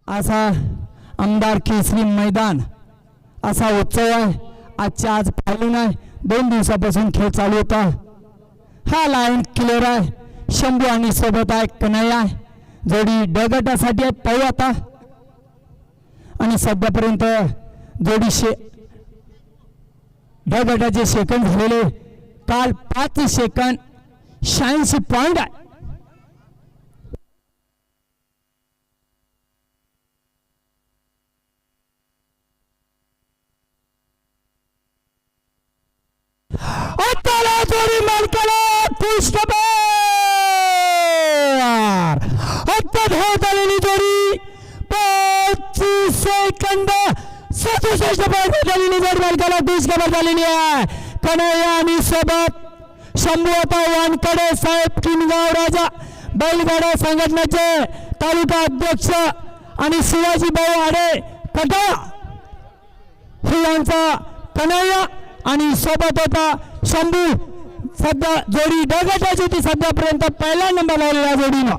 असा आमदार केसरी मैदान असा उत्सव आहे। आजच्या आज फायनल आहे, 2 दिवसापासून खेळ चालू होता। हा लायन किलर आहे, शंभू आणि सोबत आहे कन्हैया, जोडी ड गटासाठी आहे। पाहू आता आणि सध्यापर्यंत जोडी ड गटाचे सेकंड झालेले, काल 5 सेकंद 86 पॉइंट आहे। जोडी मालकाला पुष्कळ झालेली जोडी 25 सेकंद 67 पॉइंट झालेली जोडी मालकाला पुष्कळ झालेली आहे। कन्हैया आणि सोबत शंभू आता वानकडे साहेब किनगाव राजा बैलगाडा संघटनेचे तालुका अध्यक्ष आणि शिवाजी भाऊ आडे कटा यांचा कन्हैया आणि सोबत होता शंभू। सध्या जोडी ड गटाची होती, सध्यापर्यंत पहिला नंबर लावलेला जोडीनं।